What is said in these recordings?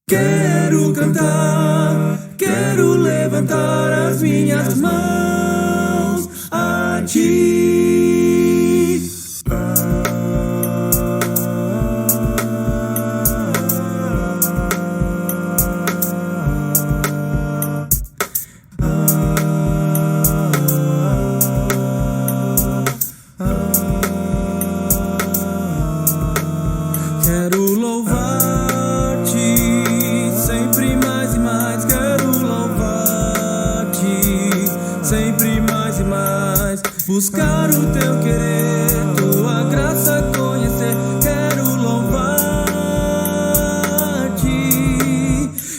Quero cantar, quero levantar as minhas mãos a ti. Quero louvar-te sempre mais e mais. Quero louvar-te sempre mais e mais. Buscar o teu querer, tua graça conhecer. Quero louvar-te,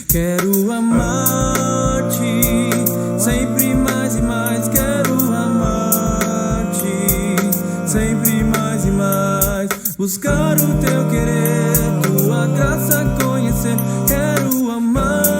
quero amar-te sempre mais e mais. Quero amar-te sempre mais e mais. Buscar o teu querer, tua graça conhecer. Quero amar-te.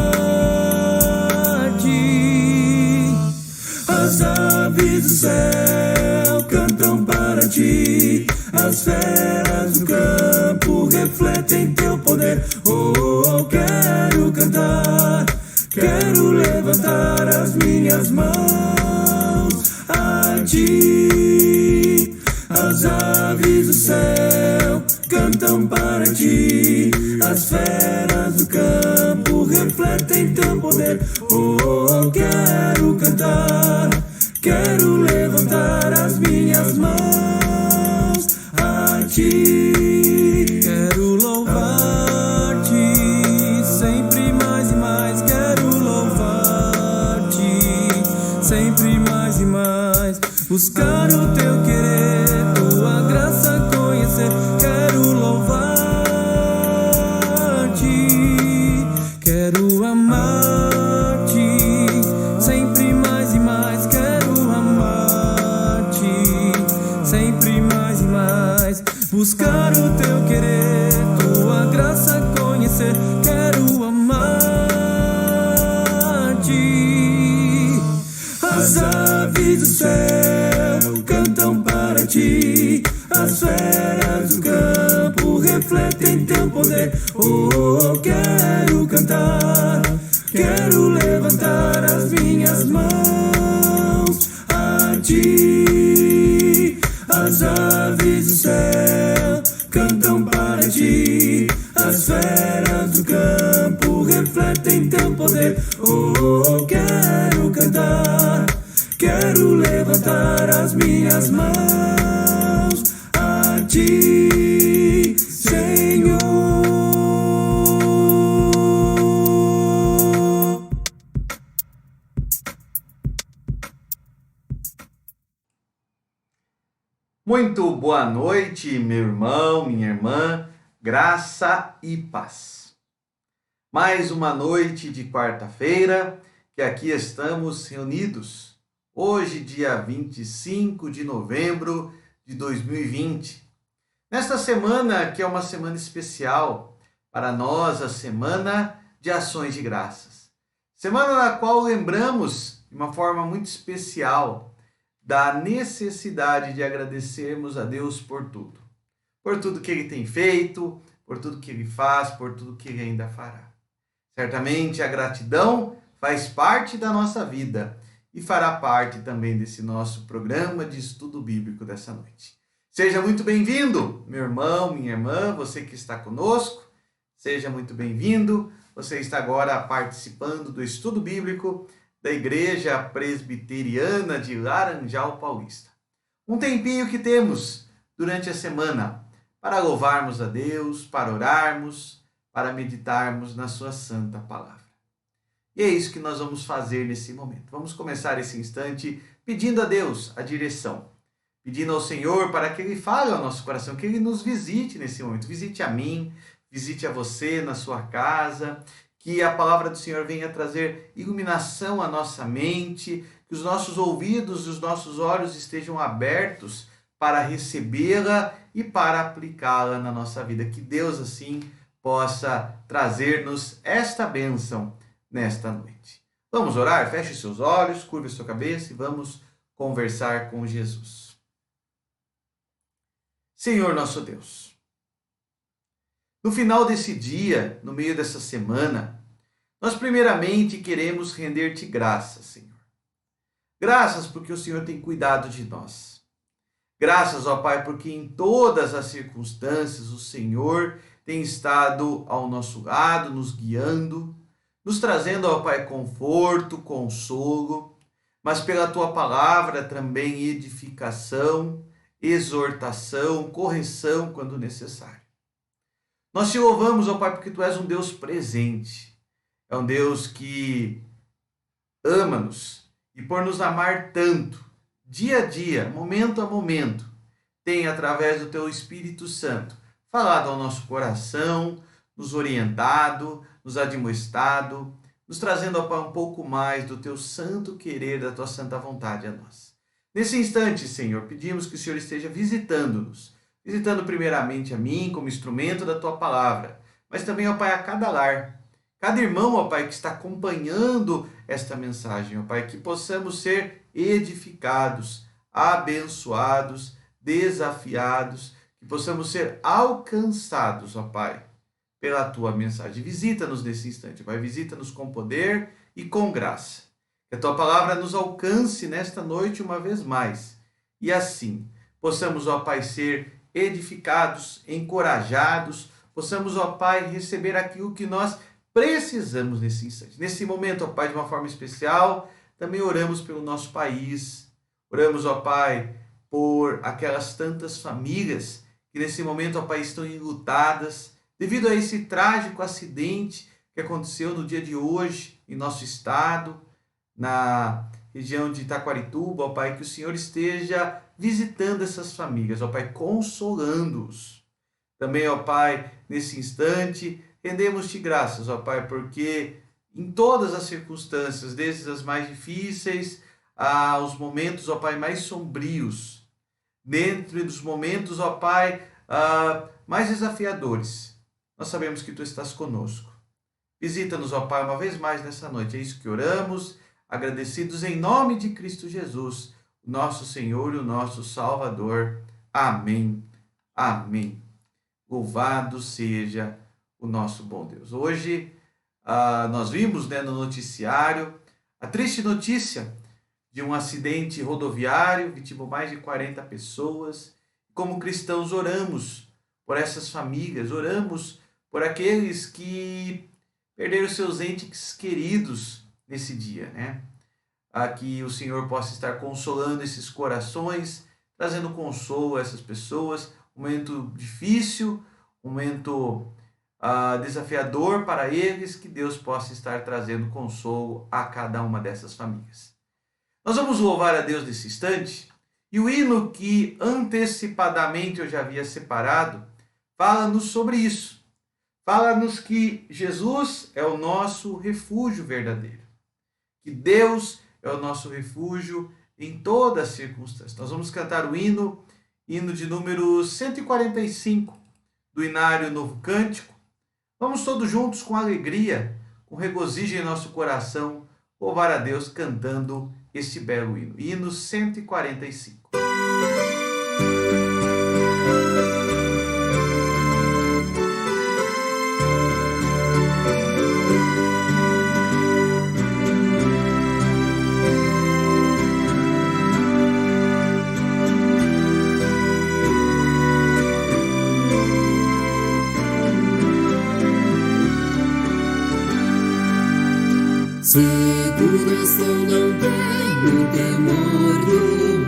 As aves do céu cantam para ti. As feras do campo refletem teu poder. Oh, quero cantar, quero levantar as minhas mãos a ti. As aves do céu cantam para ti. As feras do campo refletem teu poder. Oh, quero cantar, quero levantar as minhas mãos a ti. Quero louvar-te sempre mais e mais. Quero louvar-te sempre mais e mais. Buscar o teu querer, tua graça conhecer. Quero louvar-te, quero amar-te sempre mais e mais. Quero amar-te sempre mais e mais. Buscar o teu querer, tua graça conhecer. Quero amar-te. As aves do céu cantam para ti. As feras do campo refletem teu poder. Oh, quero cantar, quero levantar as minhas mãos a ti. As aves do céu cantam para ti. As feras do campo refletem teu poder. Oh, quero cantar, quero levantar as minhas mãos a ti, Senhor. Muito boa noite, meu irmão, minha irmã, graça e paz. Mais uma noite de quarta-feira que aqui estamos reunidos. Hoje, dia 25 de novembro de 2020. Nesta semana, que é uma semana especial para nós, a Semana de Ações de Graças. Semana na qual lembramos, de uma forma muito especial, da necessidade de agradecermos a Deus por tudo. Por tudo que Ele tem feito, por tudo que Ele faz, por tudo que Ele ainda fará. Certamente a gratidão faz parte da nossa vida e fará parte também desse nosso programa de estudo bíblico dessa noite. Seja muito bem-vindo, meu irmão, minha irmã, você que está conosco, seja muito bem-vindo. Você está agora participando do estudo bíblico da Igreja Presbiteriana de Laranjal Paulista. Um tempinho que temos durante a semana para louvarmos a Deus, para orarmos, para meditarmos na sua santa palavra. E é isso que nós vamos fazer nesse momento. Vamos começar esse instante pedindo a Deus a direção, pedindo ao Senhor para que Ele fale ao nosso coração, que Ele nos visite nesse momento. Visite a mim, visite a você na sua casa, que a palavra do Senhor venha trazer iluminação à nossa mente, que os nossos ouvidos e os nossos olhos estejam abertos para recebê-la e para aplicá-la na nossa vida. Que Deus, assim, possa trazer-nos esta bênção nesta noite. Vamos orar? Feche seus olhos, curve sua cabeça e vamos conversar com Jesus. Senhor nosso Deus, No final desse dia, no meio dessa semana, nós primeiramente queremos render-te graças, Senhor. Graças porque o Senhor tem cuidado de nós. Graças, ó Pai, porque em todas as circunstâncias o Senhor tem estado ao nosso lado, nos guiando, nos trazendo, ó Pai, conforto, consolo, mas pela Tua palavra também edificação, exortação, correção quando necessário. Nós te louvamos, ó Pai, porque Tu és um Deus presente. É um Deus que ama-nos e por nos amar tanto, dia a dia, momento a momento, tem através do Teu Espírito Santo falado ao nosso coração, nos orientado, nos admoestado, nos trazendo, ó Pai, um pouco mais do Teu santo querer, da Tua santa vontade a nós. Nesse instante, Senhor, pedimos que o Senhor esteja visitando-nos, visitando primeiramente a mim como instrumento da Tua palavra, mas também, ó Pai, a cada lar, cada irmão, ó Pai, que está acompanhando esta mensagem, ó Pai, que possamos ser edificados, abençoados, desafiados, que possamos ser alcançados, ó Pai, pela Tua mensagem. Visita-nos nesse instante, Pai, visita-nos com poder e com graça. Que a Tua palavra nos alcance nesta noite uma vez mais. E assim, possamos, ó Pai, ser edificados, encorajados, possamos, ó Pai, receber aquilo que nós precisamos nesse instante. Nesse momento, ó Pai, de uma forma especial, também oramos pelo nosso país. Oramos, ó Pai, por aquelas tantas famílias que nesse momento, ó Pai, estão enlutadas devido a esse trágico acidente que aconteceu no dia de hoje em nosso estado, na região de Itaquarituba, ó Pai, que o Senhor esteja visitando essas famílias, ó Pai, consolando-os. Também, ó Pai, nesse instante, rendemos-te graças, ó Pai, porque em todas as circunstâncias, desde as mais difíceis aos momentos, ó Pai, mais sombrios, dentro dos momentos, ó Pai, mais desafiadores, nós sabemos que Tu estás conosco. Visita-nos, ó Pai, uma vez mais nessa noite. É isso que oramos, agradecidos em nome de Cristo Jesus, o nosso Senhor e o nosso Salvador. Amém. Amém. Louvado seja o nosso bom Deus. Hoje, nós vimos, né, no noticiário a triste notícia de um acidente rodoviário, vitimou mais de 40 pessoas. Como cristãos, oramos por essas famílias, oramos por aqueles que perderam seus entes queridos nesse dia, né? Que o Senhor possa estar consolando esses corações, trazendo consolo a essas pessoas. Um momento difícil, um momento desafiador para eles, que Deus possa estar trazendo consolo a cada uma dessas famílias. Nós vamos louvar a Deus nesse instante, e o hino que antecipadamente eu já havia separado, fala-nos sobre isso. Fala-nos que Jesus é o nosso refúgio verdadeiro, que Deus é o nosso refúgio em todas as circunstâncias. Nós vamos cantar o hino de número 145, do Inário Novo Cântico. Vamos todos juntos com alegria, com regozijo em nosso coração, louvar a Deus cantando este belo hino. Hino 145. Seguro estou, não tenho temor do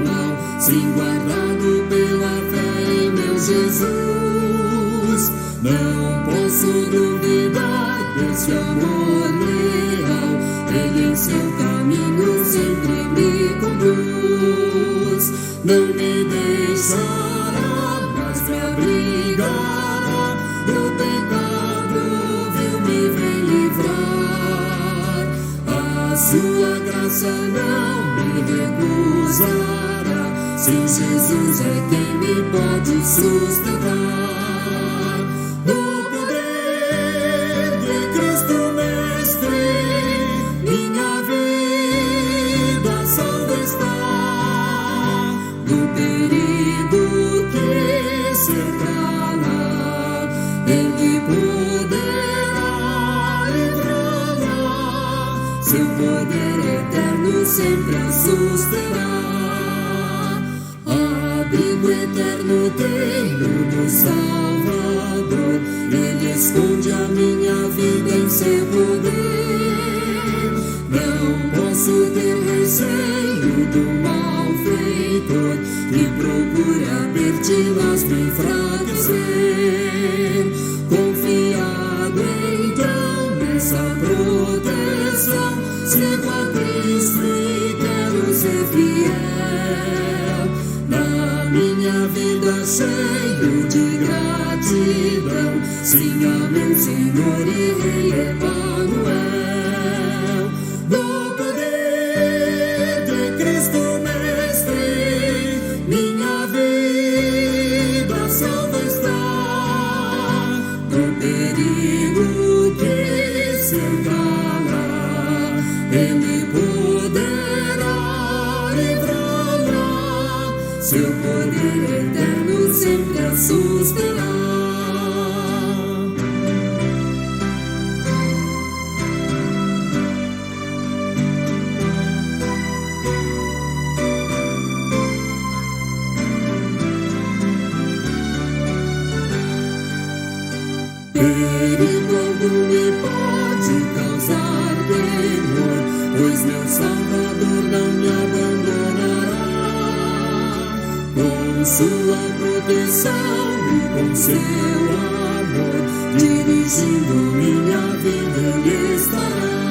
mal, sim guardado pela fé em meu Jesus. Não posso duvidar desse amor leal, Ele em seu caminho sempre me conduz. Não me deixará, mas me abrigará, do pecado vil me vem livrar. A sua graça não me recusará, sim, Jesus é quem me pode sustentar. No poder de Cristo Mestre, minha vida salva está. No perigo que cercará, Ele sempre a susterá. Abrigo eterno tenho no Salvador, Ele esconde a minha vida em seu poder. Não posso ter receio do malfeitor que procura pertinaz me enfraquecer. Confiado então nessa proteção, sigo a Cristo e quero ser fiel. Na minha vida cheio de gratidão, sim a meu Senhor e Rei Emanuel. No poder de Cristo Mestre, minha vida salva está. Do perigo que cercá-la, Ele poderá livrá-la. Seu poder eterno sempre a susterá. Perigo algum me pode causar temor, pois meu Salvador não me abandonará. Com sua proteção e com seu amor, dirigindo minha vida Ele estará.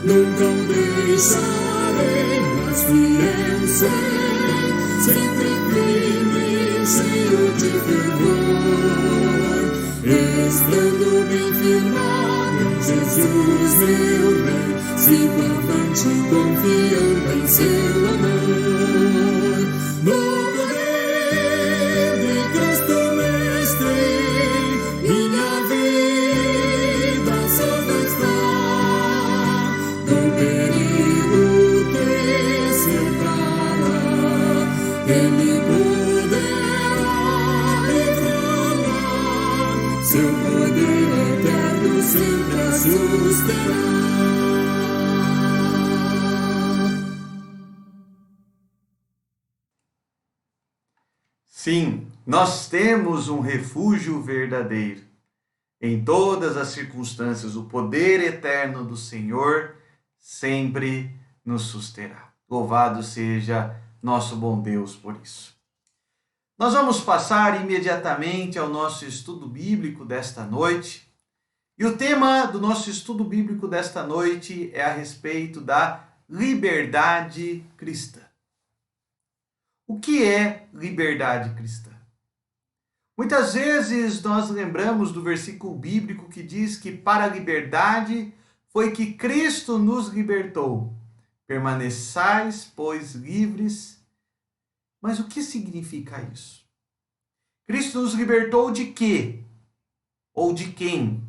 Nunca o deixarei, mas fiel serei, sempre firme, cheio de fervor. Estando bem firmado em Jesus meu Rei, sigo avante confiando em seu amor. No poder de Cristo Mestre, minha vida salva está. Do perigo que cercá-la, Ele poderá livrá-la. Seu poder eterno sempre a susterá. Sim, nós temos um refúgio verdadeiro. Em todas as circunstâncias, o poder eterno do Senhor sempre nos susterá. Louvado seja nosso bom Deus por isso. Nós vamos passar imediatamente ao nosso estudo bíblico desta noite. E o tema do nosso estudo bíblico desta noite é a respeito da liberdade cristã. O que é liberdade cristã? Muitas vezes nós lembramos do versículo bíblico que diz que para a liberdade foi que Cristo nos libertou. Permaneçais, pois, livres. Mas o que significa isso? Cristo nos libertou de quê? Ou de quem?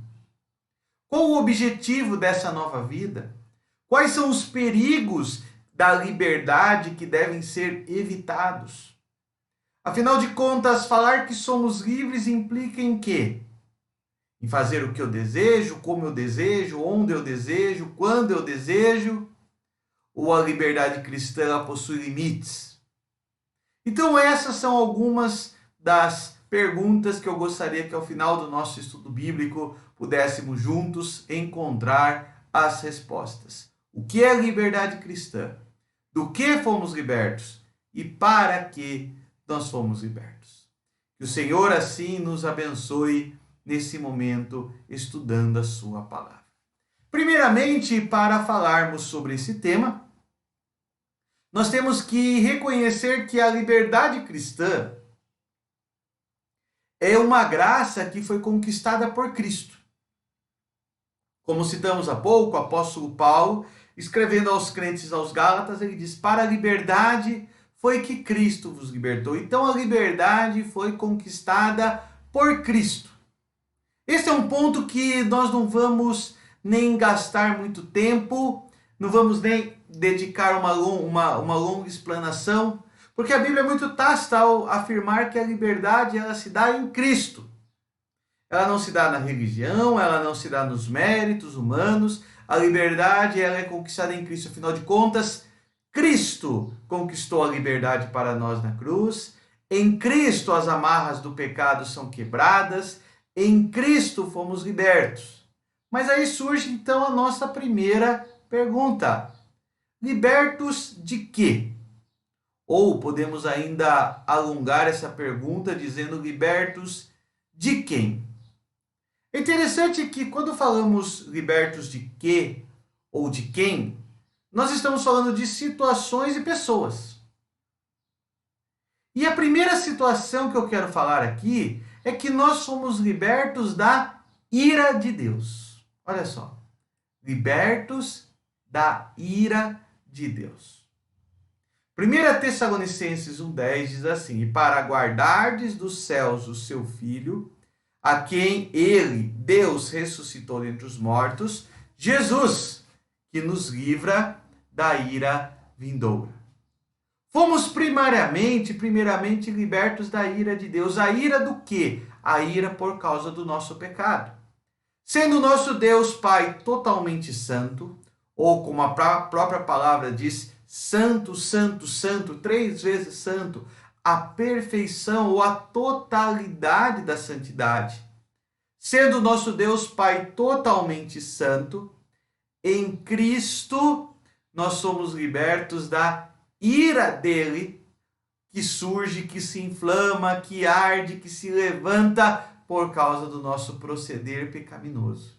Qual o objetivo dessa nova vida? Quais são os perigos da liberdade que devem ser evitados? Afinal de contas, falar que somos livres implica em quê? Em fazer o que eu desejo, como eu desejo, onde eu desejo, quando eu desejo? Ou a liberdade cristã ela possui limites? Então essas são algumas das perguntas que eu gostaria que ao final do nosso estudo bíblico pudéssemos juntos encontrar as respostas. O que é liberdade cristã? Do que fomos libertos? E para que nós fomos libertos? Que o Senhor assim nos abençoe nesse momento estudando a sua palavra. Primeiramente, para falarmos sobre esse tema, nós temos que reconhecer que a liberdade cristã é uma graça que foi conquistada por Cristo. Como citamos há pouco, o apóstolo Paulo, escrevendo aos crentes aos Gálatas, ele diz: para a liberdade foi que Cristo vos libertou. Então a liberdade foi conquistada por Cristo. Esse é um ponto que nós não vamos nem gastar muito tempo, não vamos nem dedicar uma longa explanação, porque a Bíblia é muito tácita ao afirmar que a liberdade ela se dá em Cristo. Ela não se dá na religião, ela não se dá nos méritos humanos. A liberdade ela é conquistada em Cristo. Afinal de contas, Cristo conquistou a liberdade para nós na cruz. Em Cristo as amarras do pecado são quebradas. Em Cristo fomos libertos. Mas aí surge então a nossa primeira pergunta. Libertos de quê? Ou podemos ainda alongar essa pergunta dizendo libertos de quem? É interessante que quando falamos libertos de quê ou de quem, nós estamos falando de situações e pessoas. E a primeira situação que eu quero falar aqui é que nós somos libertos da ira de Deus. Olha só, libertos da ira de Deus. 1 Tessalonicenses 1,10 diz assim: E para guardardes dos céus o seu Filho, a quem ele, Deus, ressuscitou dentre os mortos, Jesus, que nos livra da ira vindoura. Fomos primeiramente libertos da ira de Deus. A ira do quê? A ira por causa do nosso pecado. Sendo nosso Deus Pai totalmente santo, ou como a própria palavra diz, santo, santo, santo, 3 vezes santo, a perfeição ou a totalidade da santidade. Sendo nosso Deus Pai totalmente santo, em Cristo nós somos libertos da ira dele, que surge, que se inflama, que arde, que se levanta por causa do nosso proceder pecaminoso.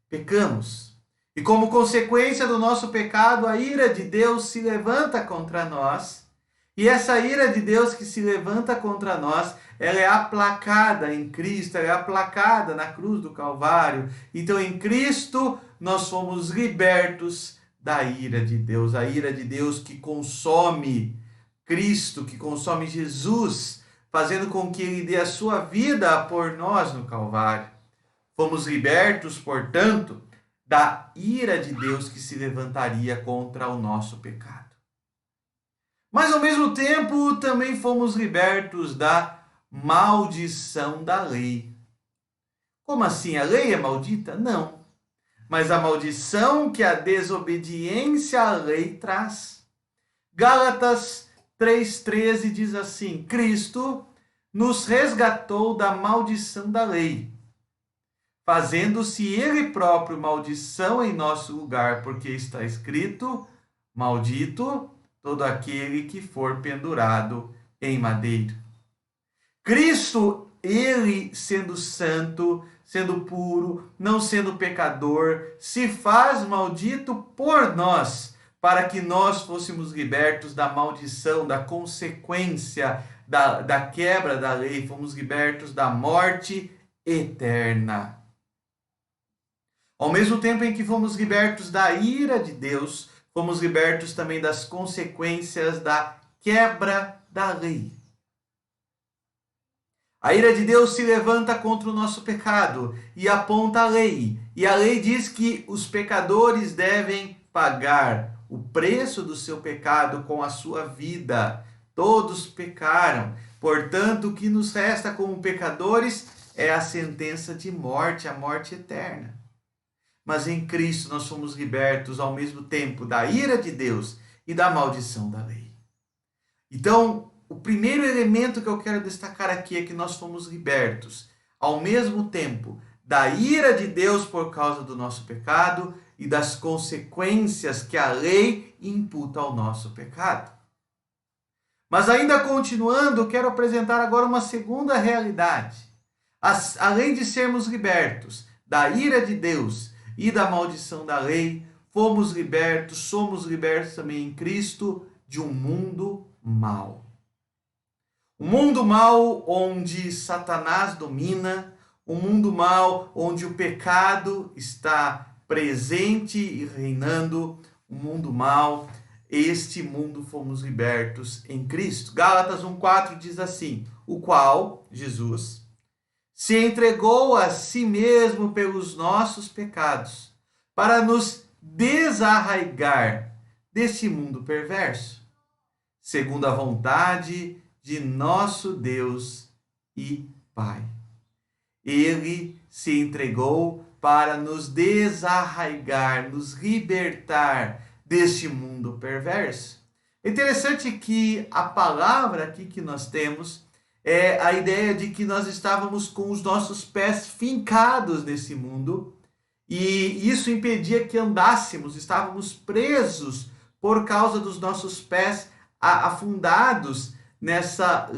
Pecamos. E como consequência do nosso pecado, a ira de Deus se levanta contra nós. E essa ira de Deus que se levanta contra nós, ela é aplacada em Cristo, ela é aplacada na cruz do Calvário. Então, em Cristo, nós fomos libertos da ira de Deus. A ira de Deus que consome Cristo, que consome Jesus, fazendo com que ele dê a sua vida por nós no Calvário. Fomos libertos, portanto, da ira de Deus que se levantaria contra o nosso pecado. Mas, ao mesmo tempo, também fomos libertos da maldição da lei. Como assim? A lei é maldita? Não. Mas a maldição que a desobediência à lei traz. Gálatas 3,13 diz assim: Cristo nos resgatou da maldição da lei, fazendo-se ele próprio maldição em nosso lugar, porque está escrito: maldito todo aquele que for pendurado em madeiro. Cristo, ele sendo santo, sendo puro, não sendo pecador, se faz maldito por nós, para que nós fôssemos libertos da maldição, da consequência, da quebra da lei, fomos libertos da morte eterna. Ao mesmo tempo em que fomos libertos da ira de Deus, fomos libertos também das consequências da quebra da lei. A ira de Deus se levanta contra o nosso pecado e aponta a lei. E a lei diz que os pecadores devem pagar o preço do seu pecado com a sua vida. Todos pecaram. Portanto, o que nos resta como pecadores é a sentença de morte, a morte eterna. Mas em Cristo nós fomos libertos ao mesmo tempo da ira de Deus e da maldição da lei. Então, o primeiro elemento que eu quero destacar aqui é que nós fomos libertos ao mesmo tempo da ira de Deus por causa do nosso pecado e das consequências que a lei imputa ao nosso pecado. Mas ainda continuando, eu quero apresentar agora uma segunda realidade. Além de sermos libertos da ira de Deus e da maldição da lei, somos libertos também em Cristo de um mundo mau. Um mundo mau onde Satanás domina, um mundo mau onde o pecado está presente e reinando, um mundo mau. Este mundo fomos libertos em Cristo. Gálatas 1,4 diz assim: o qual, Jesus, se entregou a si mesmo pelos nossos pecados, para nos desarraigar desse mundo perverso, segundo a vontade de nosso Deus e Pai. Ele se entregou para nos desarraigar, nos libertar deste mundo perverso. É interessante que a palavra aqui que nós temos é a ideia de que nós estávamos com os nossos pés fincados nesse mundo e isso impedia que andássemos, estávamos presos por causa dos nossos pés afundados nessa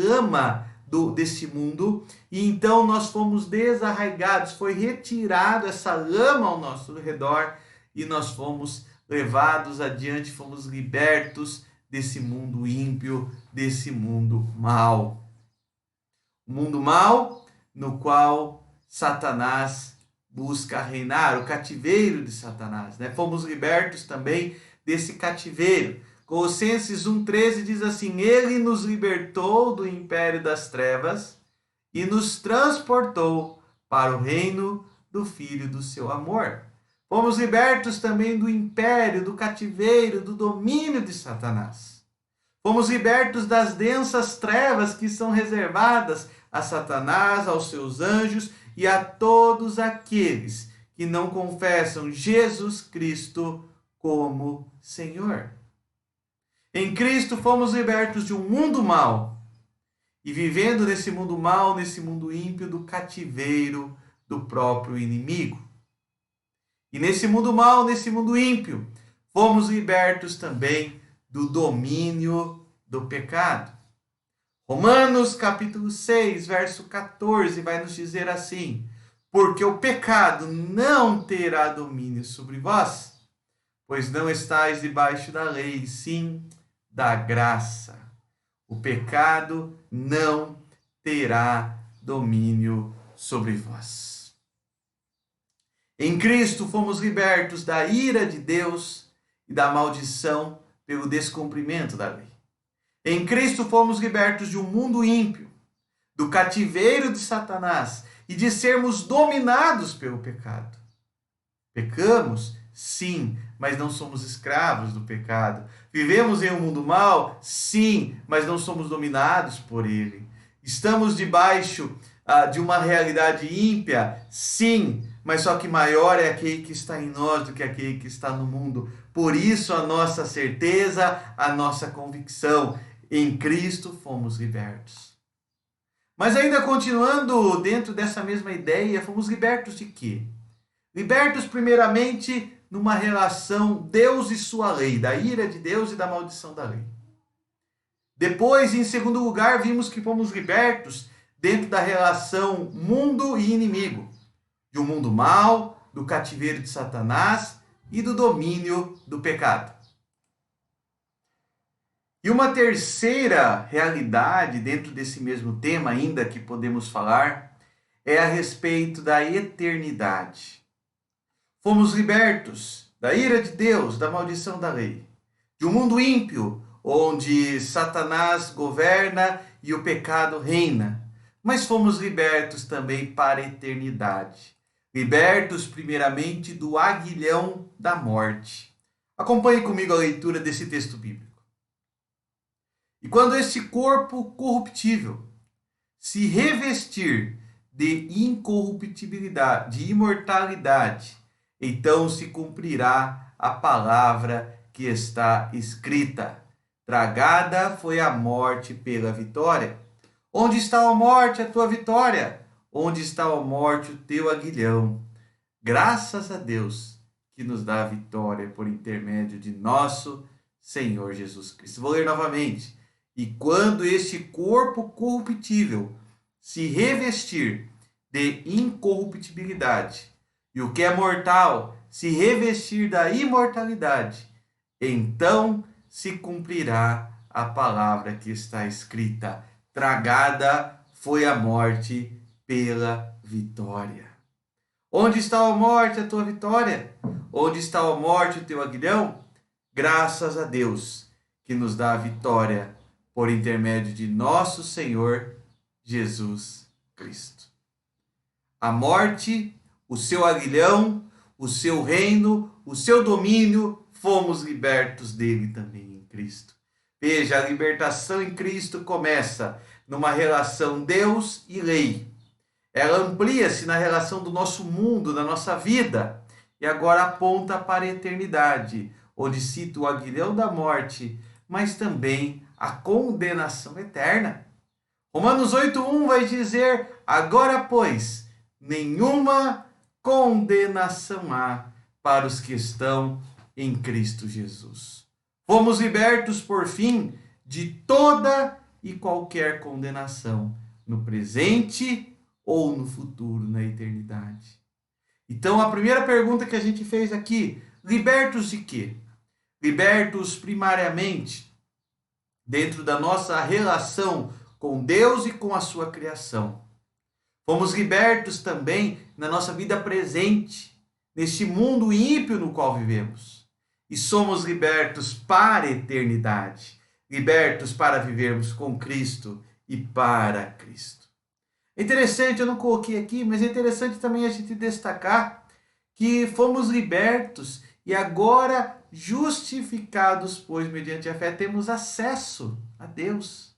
lama desse mundo, e então nós fomos desarraigados, foi retirado essa lama ao nosso redor e nós fomos levados adiante, fomos libertos desse mundo ímpio, desse mundo mau. O mundo mau no qual Satanás busca reinar, o cativeiro de Satanás, né? Fomos libertos também desse cativeiro. Colossenses 1,13 diz assim: Ele nos libertou do império das trevas e nos transportou para o reino do Filho do seu amor. Fomos libertos também do império, do cativeiro, do domínio de Satanás. Fomos libertos das densas trevas que são reservadas a Satanás, aos seus anjos e a todos aqueles que não confessam Jesus Cristo como Senhor. Em Cristo fomos libertos de um mundo mau e vivendo nesse mundo mau, nesse mundo ímpio, do cativeiro do próprio inimigo. E nesse mundo mau, nesse mundo ímpio, fomos libertos também do domínio do pecado. Romanos capítulo 6, verso 14 vai nos dizer assim: porque o pecado não terá domínio sobre vós, pois não estáis debaixo da lei, sim da graça. O pecado não terá domínio sobre vós. Em Cristo fomos libertos da ira de Deus e da maldição pelo descumprimento da lei. Em Cristo fomos libertos de um mundo ímpio, do cativeiro de Satanás e de sermos dominados pelo pecado. Pecamos? Sim, mas não somos escravos do pecado. Vivemos em um mundo mau? Sim, mas não somos dominados por ele. Estamos debaixo de uma realidade ímpia? Sim, mas só que maior é aquele que está em nós do que aquele que está no mundo. Por isso a nossa certeza, a nossa convicção, em Cristo fomos libertos. Mas ainda continuando dentro dessa mesma ideia, fomos libertos de quê? Libertos primeiramente numa relação Deus e sua lei, da ira de Deus e da maldição da lei. Depois, em segundo lugar, vimos que fomos libertos dentro da relação mundo e inimigo, de um mundo mau, do cativeiro de Satanás e do domínio do pecado. E uma terceira realidade dentro desse mesmo tema ainda que podemos falar é a respeito da eternidade. Fomos libertos da ira de Deus, da maldição da lei, de um mundo ímpio, onde Satanás governa e o pecado reina. Mas fomos libertos também para a eternidade. Libertos primeiramente do aguilhão da morte. Acompanhe comigo a leitura desse texto bíblico. E quando este corpo corruptível se revestir de incorruptibilidade, de imortalidade, então se cumprirá a palavra que está escrita: tragada foi a morte pela vitória. Onde está a morte, a tua vitória? Onde está a morte, o teu aguilhão? Graças a Deus que nos dá a vitória por intermédio de nosso Senhor Jesus Cristo. Vou ler novamente. E quando este corpo corruptível se revestir de incorruptibilidade, e o que é mortal se revestir da imortalidade, então se cumprirá a palavra que está escrita: tragada foi a morte pela vitória. Onde está a morte, a tua vitória? Onde está a morte, o teu aguilhão? Graças a Deus que nos dá a vitória por intermédio de nosso Senhor Jesus Cristo. A morte, o seu aguilhão, o seu reino, o seu domínio, fomos libertos dele também em Cristo. Veja, a libertação em Cristo começa numa relação Deus e lei. Ela amplia-se na relação do nosso mundo, da nossa vida, e agora aponta para a eternidade, onde cita o aguilhão da morte, mas também a condenação eterna. Romanos 8:1 vai dizer: agora, pois, nenhuma condenação há para os que estão em Cristo Jesus. Fomos libertos, por fim, de toda e qualquer condenação, no presente ou no futuro, na eternidade. Então, a primeira pergunta que a gente fez aqui: libertos de quê? Libertos primariamente dentro da nossa relação com Deus e com a sua criação. Fomos libertos também na nossa vida presente, neste mundo ímpio no qual vivemos. E somos libertos para a eternidade, libertos para vivermos com Cristo e para Cristo. É interessante, eu não coloquei aqui, mas é interessante também a gente destacar que fomos libertos e agora justificados, pois mediante a fé temos acesso a Deus.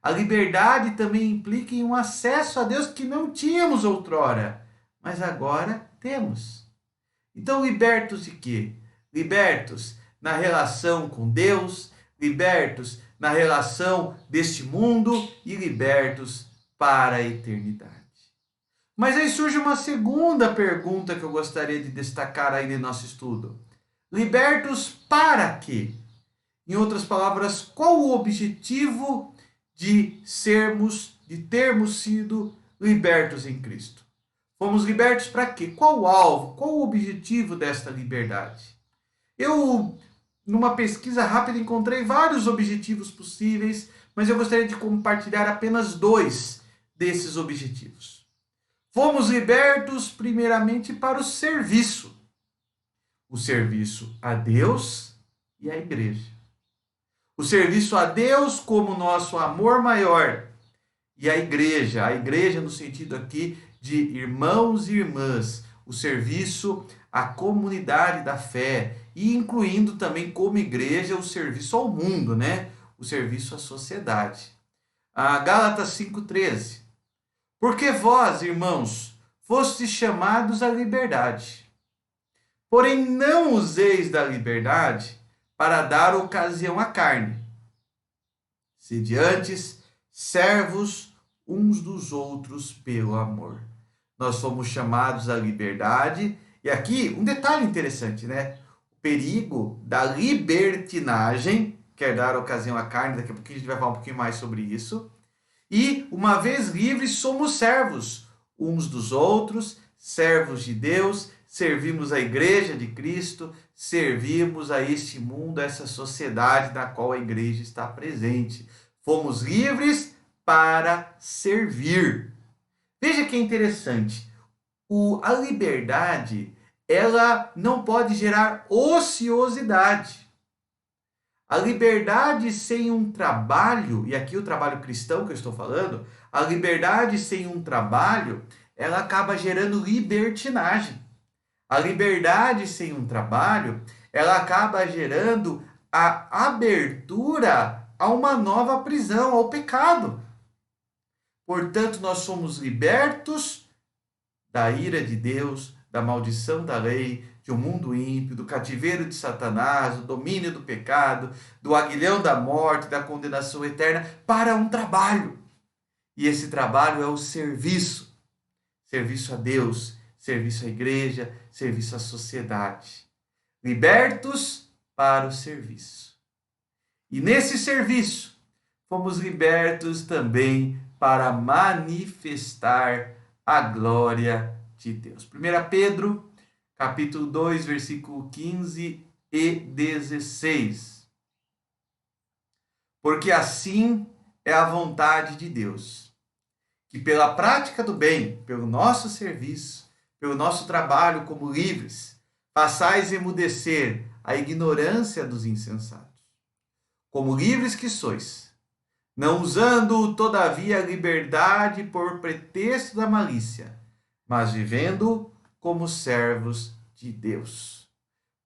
A liberdade também implica em um acesso a Deus que não tínhamos outrora, mas agora temos. Então, libertos de quê? Libertos na relação com Deus, libertos na relação deste mundo e libertos para a eternidade. Mas aí surge uma segunda pergunta que eu gostaria de destacar aí no nosso estudo. Libertos para quê? Em outras palavras, qual o objetivo de termos sido libertos em Cristo? Fomos libertos para quê? Qual o alvo? Qual o objetivo desta liberdade? Eu, numa pesquisa rápida, encontrei vários objetivos possíveis, mas eu gostaria de compartilhar apenas 2 desses objetivos. Fomos libertos primeiramente para o serviço a Deus e à igreja. O serviço a Deus como nosso amor maior e a igreja no sentido aqui de irmãos e irmãs, o serviço à comunidade da fé e incluindo também como igreja o serviço ao mundo, né? O serviço à sociedade. Gálatas 5:13. Porque vós, irmãos, fostes chamados à liberdade. Porém, não useis da liberdade para dar ocasião à carne. Sede antes servos uns dos outros pelo amor. Nós fomos chamados à liberdade. E aqui, um detalhe interessante, né? O perigo da libertinagem, quer dar ocasião à carne, daqui a pouquinho a gente vai falar um pouquinho mais sobre isso. E, uma vez livres, somos servos uns dos outros, servos de Deus, servimos a igreja de Cristo, servimos a este mundo, a essa sociedade na qual a igreja está presente. Fomos livres para servir. Veja que é interessante. A liberdade, ela não pode gerar ociosidade. A liberdade sem um trabalho, e aqui o trabalho cristão que eu estou falando, a liberdade sem um trabalho, ela acaba gerando libertinagem. A liberdade sem um trabalho, ela acaba gerando a abertura a uma nova prisão, ao pecado. Portanto, nós somos libertos da ira de Deus, da maldição da lei, de um mundo ímpio, do cativeiro de Satanás, do domínio do pecado, do aguilhão da morte, da condenação eterna, para um trabalho. E esse trabalho é o serviço. Serviço a Deus, serviço à igreja, serviço à sociedade. Libertos para o serviço. E nesse serviço, fomos libertos também para manifestar a glória de Deus. 1 Pedro, capítulo 2, versículo 15 e 16. Porque assim é a vontade de Deus, que pela prática do bem, pelo nosso serviço, pelo nosso trabalho como livres, façais emudecer a ignorância dos insensatos. Como livres que sois, não usando todavia a liberdade por pretexto da malícia, mas vivendo como servos de Deus.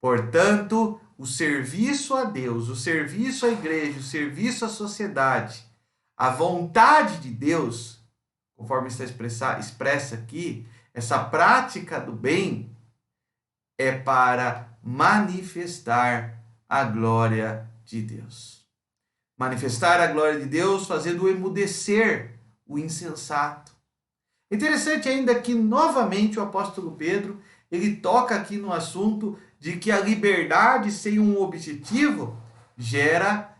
Portanto, o serviço a Deus, o serviço à igreja, o serviço à sociedade, a vontade de Deus, conforme está expressa aqui, essa prática do bem é para manifestar a glória de Deus. Manifestar a glória de Deus fazendo emudecer o insensato. Interessante ainda que novamente o apóstolo Pedro, ele toca aqui no assunto de que a liberdade sem um objetivo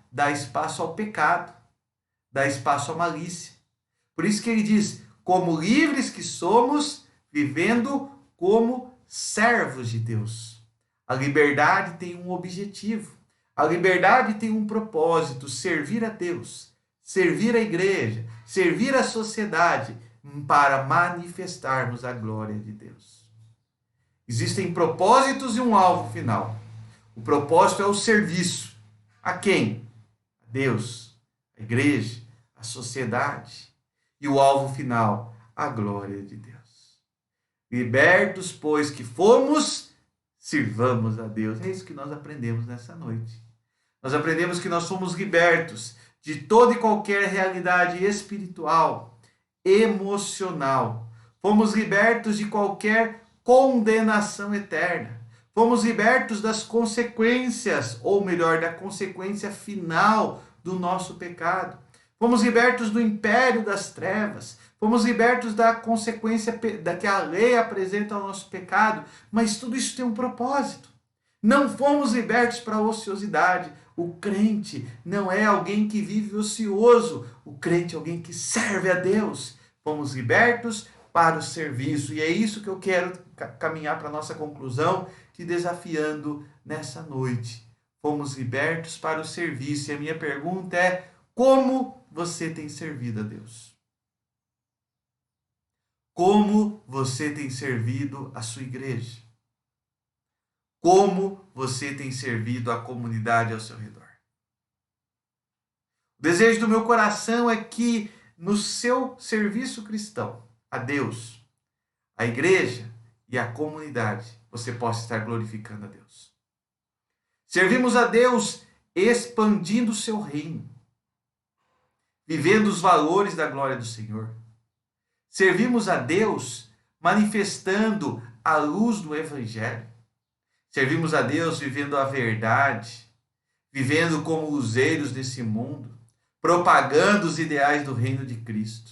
dá espaço ao pecado, dá espaço à malícia. Por isso que ele diz, como livres que somos, vivendo como servos de Deus. A liberdade tem um objetivo. A liberdade tem um propósito, servir a Deus, servir a igreja, servir a sociedade, para manifestarmos a glória de Deus. Existem propósitos e um alvo final. O propósito é o serviço. A quem? A Deus, a igreja, a sociedade. E o alvo final, a glória de Deus. Libertos, pois, que fomos, sirvamos a Deus. É isso que nós aprendemos nessa noite. Nós aprendemos que nós somos libertos de toda e qualquer realidade espiritual, emocional. Fomos libertos de qualquer condenação eterna. Fomos libertos das consequências, ou melhor, da consequência final do nosso pecado. Fomos libertos do império das trevas. Fomos libertos da consequência da que a lei apresenta ao nosso pecado. Mas tudo isso tem um propósito. Não fomos libertos para a ociosidade. O crente não é alguém que vive ocioso. O crente é alguém que serve a Deus. Fomos libertos para o serviço. E é isso que eu quero caminhar para a nossa conclusão, te desafiando nessa noite. Fomos libertos para o serviço. E a minha pergunta é, como você tem servido a Deus? Como você tem servido a sua igreja? Como você tem servido a comunidade ao seu redor? O desejo do meu coração é que no seu serviço cristão, a Deus, a igreja e a comunidade, você possa estar glorificando a Deus. Servimos a Deus expandindo o seu reino, vivendo os valores da glória do Senhor. Servimos a Deus manifestando a luz do Evangelho. Servimos a Deus vivendo a verdade, vivendo como luzeiros desse mundo, propagando os ideais do reino de Cristo.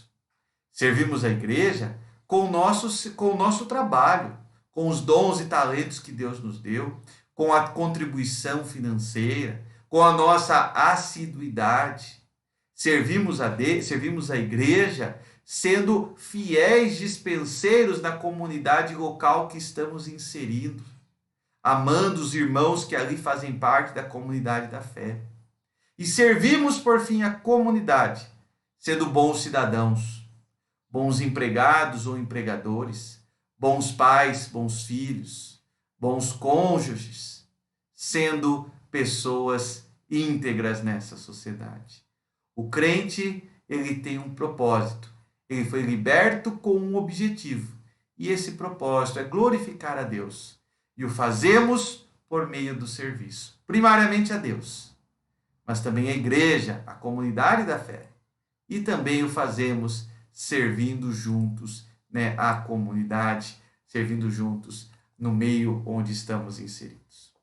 Servimos a igreja com o nosso trabalho, com os dons e talentos que Deus nos deu, com a contribuição financeira, com a nossa assiduidade. Servimos a igreja sendo fiéis dispenseiros na comunidade local que estamos inserindo, amando os irmãos que ali fazem parte da comunidade da fé. E servimos, por fim, a comunidade, sendo bons cidadãos, bons empregados ou empregadores, bons pais, bons filhos, bons cônjuges, sendo pessoas íntegras nessa sociedade. O crente, ele tem um propósito. Ele foi liberto com um objetivo. E esse propósito é glorificar a Deus. E o fazemos por meio do serviço. Primariamente a Deus, mas também a igreja, a comunidade da fé. E também o fazemos servindo juntos, à comunidade, servindo juntos no meio onde estamos inseridos.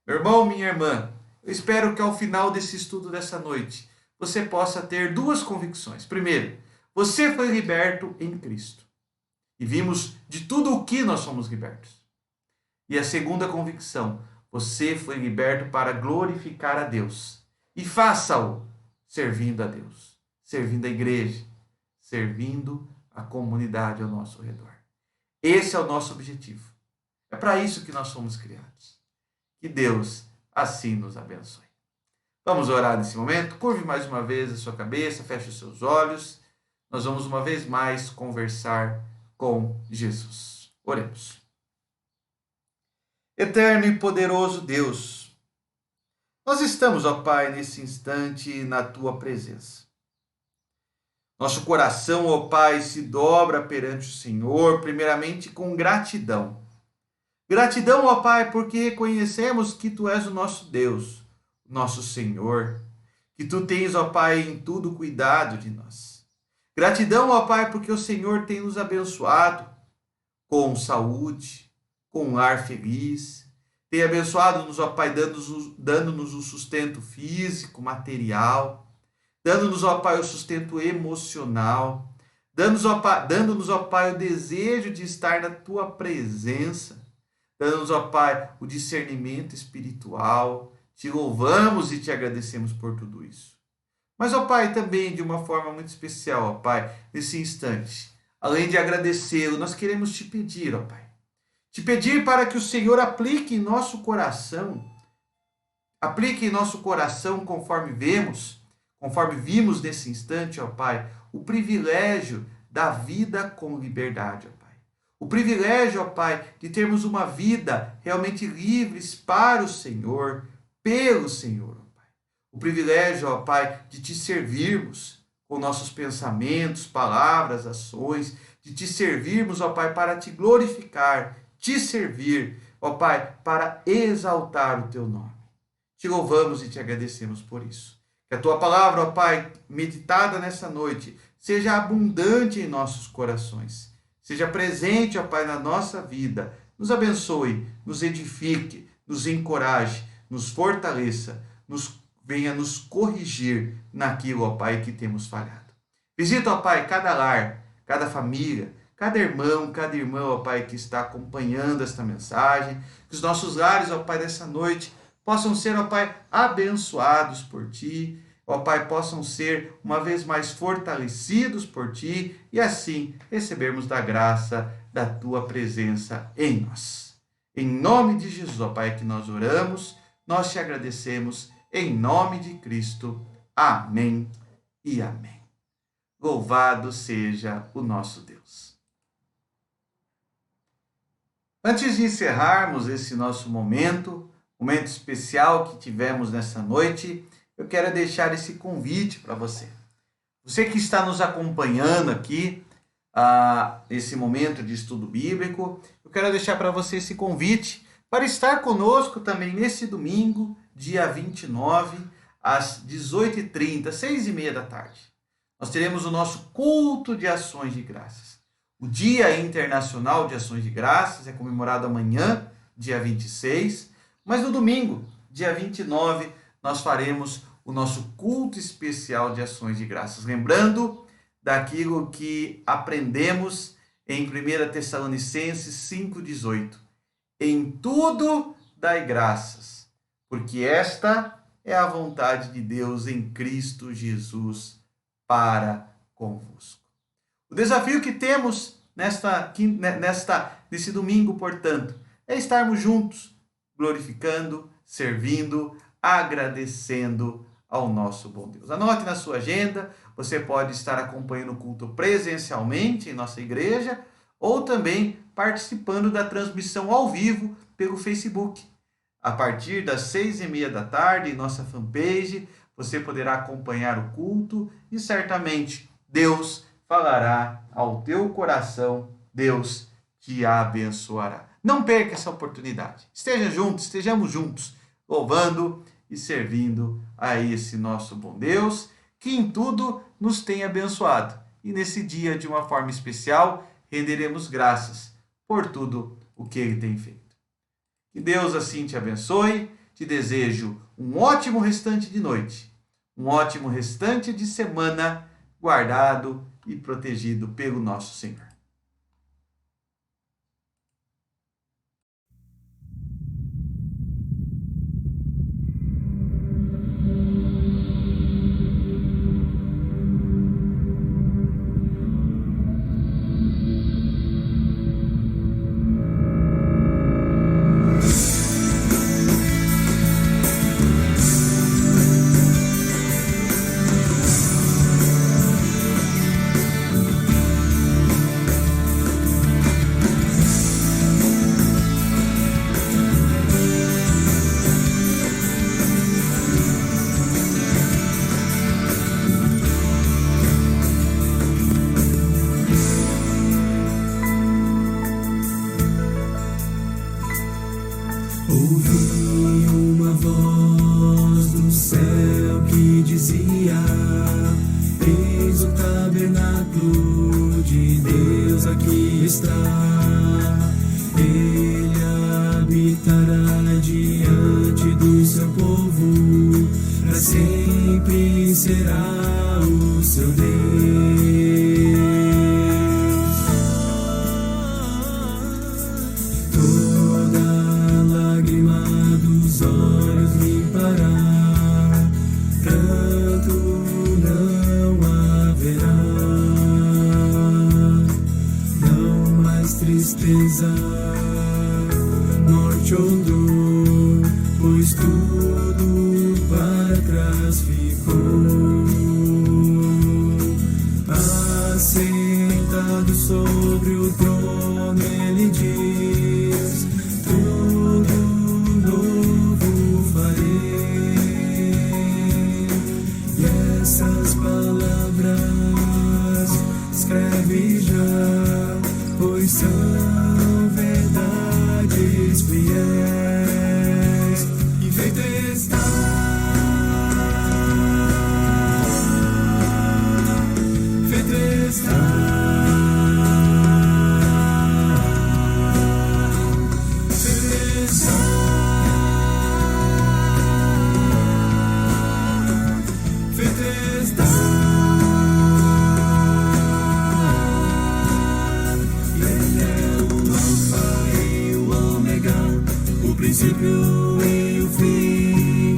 Meu irmão, minha irmã, eu espero que ao final desse estudo dessa noite, você possa ter duas convicções. Primeiro, você foi liberto em Cristo. E vimos de tudo o que nós somos libertos. E a segunda convicção, você foi liberto para glorificar a Deus. E faça-o servindo a Deus, servindo a igreja, servindo a comunidade ao nosso redor. Esse é o nosso objetivo. É para isso que nós fomos criados. Que Deus assim nos abençoe. Vamos orar nesse momento? Curve mais uma vez a sua cabeça, feche os seus olhos. Nós vamos uma vez mais conversar com Jesus. Oremos. Eterno e poderoso Deus, nós estamos, ó Pai, nesse instante na Tua presença. Nosso coração, ó Pai, se dobra perante o Senhor, primeiramente com gratidão. Gratidão, ó Pai, porque reconhecemos que Tu és o nosso Deus, o nosso Senhor, que Tu tens, ó Pai, em tudo cuidado de nós. Gratidão, ó Pai, porque o Senhor tem nos abençoado com saúde, com um lar feliz. Tem abençoado-nos, ó Pai, dando-nos o sustento físico, material, dando-nos, ó Pai, o sustento emocional, dando-nos, ó Pai, o desejo de estar na Tua presença, dando-nos, ó Pai, o discernimento espiritual. Te louvamos e te agradecemos por tudo isso. Mas, ó Pai, também de uma forma muito especial, ó Pai, nesse instante, além de agradecê-lo, nós queremos te pedir, ó Pai, te pedir para que o Senhor aplique em nosso coração, conforme vimos nesse instante, ó Pai, o privilégio da vida com liberdade, ó Pai. O privilégio, ó Pai, de termos uma vida realmente livres para o Senhor, pelo Senhor, ó Pai. O privilégio, ó Pai, de te servirmos com nossos pensamentos, palavras, ações, de te servirmos, ó Pai, para te glorificar, te servir, ó Pai, para exaltar o teu nome. Te louvamos e te agradecemos por isso. Que a tua palavra, ó Pai, meditada nessa noite, seja abundante em nossos corações. Seja presente, ó Pai, na nossa vida. Nos abençoe, nos edifique, nos encoraje, nos fortaleça, venha nos corrigir naquilo, ó Pai, que temos falhado. Visita, ó Pai, cada lar, cada família, cada irmão, cada irmã, ó Pai, que está acompanhando esta mensagem. Que os nossos lares, ó Pai, dessa noite possam ser, ó Pai, abençoados por Ti. Ó Pai, possam ser uma vez mais fortalecidos por Ti e assim recebermos da graça da Tua presença em nós. Em nome de Jesus, ó Pai, que nós oramos, nós te agradecemos, em nome de Cristo. Amém e amém. Louvado seja o nosso Deus. Antes de encerrarmos esse nosso momento especial que tivemos nessa noite, eu quero deixar esse convite para você. Você que está nos acompanhando aqui, nesse momento de estudo bíblico, eu quero deixar para você esse convite para estar conosco também nesse domingo, dia 29, às 18h30, 6h30 da tarde. Nós teremos o nosso culto de ações de graças. O Dia Internacional de Ações de Graças é comemorado amanhã, dia 26, mas no domingo, dia 29, nós faremos o nosso culto especial de ações de graças, lembrando daquilo que aprendemos em 1 Tessalonicenses 5,18. Em tudo dai graças, porque esta é a vontade de Deus em Cristo Jesus para convosco. O desafio que temos nesse domingo, portanto, é estarmos juntos, glorificando, servindo, agradecendo ao nosso bom Deus. Anote na sua agenda, você pode estar acompanhando o culto presencialmente em nossa igreja ou também participando da transmissão ao vivo pelo Facebook. A partir das 6h30 da tarde, em nossa fanpage, você poderá acompanhar o culto e certamente Deus falará ao teu coração, Deus te abençoará. Não perca essa oportunidade. Estejamos juntos, louvando e servindo a esse nosso bom Deus, que em tudo nos tem abençoado. E nesse dia, de uma forma especial, renderemos graças por tudo o que Ele tem feito. Que Deus assim te abençoe. Te desejo um ótimo restante de noite, um ótimo restante de semana, guardado e protegido pelo nosso Senhor. mostrar. Ele habitará diante do seu povo, para sempre será o seu Deus. Toda lágrima dos olhos limpará, pranto não haverá, não mais tristeza, morte ou dor, pois tudo para trás ficou. Assentado sobre o trono, ele diz: tudo novo farei. E essas palavras escreve já, pois são verdades fiéis. E feito está, feito está, feito está, feito está. Ele é o Alfa e o Ômega, o princípio e o fim,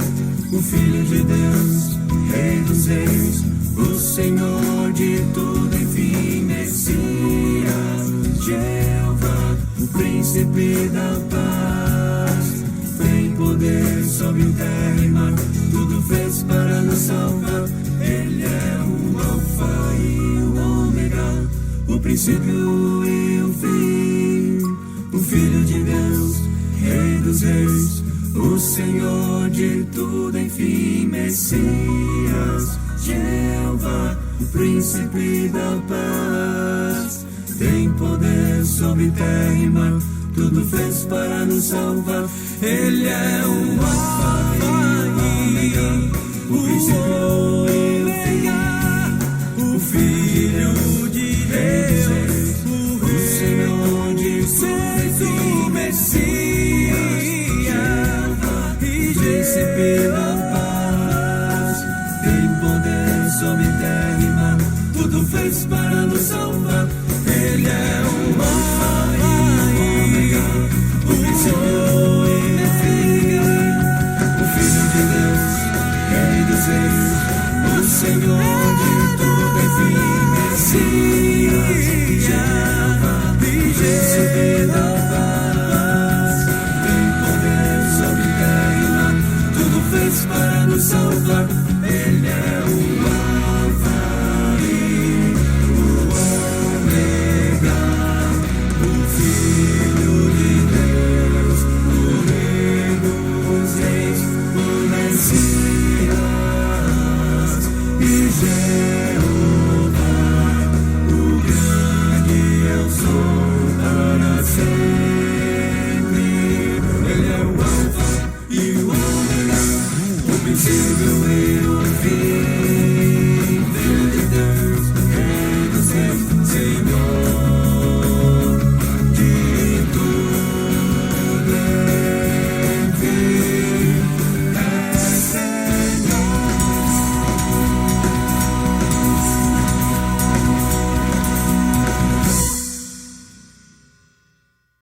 o Filho de Deus, Rei dos Reis, o Senhor de tudo, enfim, Messias, Jeová, o Príncipe da paz, tem poder sobre terra e mar, tudo fez para nos salvar. Ele é o Alfa e o Ômega, o princípio e o fim, o Filho de Deus, Rei dos Reis, o Senhor de tudo, enfim, Messias, Jeová, o Príncipe da paz, tem poder sobre terra e mar, tudo fez para nos salvar. Ele é o Alfa e o Ômega, o princípio e o fim, o Filho de Deus, o Senhor de tudo, enfim, Messias, Jeová, Príncipe da paz, tem poder sobre terra e mar, tudo fez para nos salvar. Ele é o Alfa e o Ômega, o princípio e o fim, o Filho de Deus, Rei dos Reis, o Senhor de tudo, enfim, Messias, Jeová, Príncipe da paz, tem poder sobre terra e mar, tudo fez para nos salvar. Ele é o Alfa e o Ômega, o Filho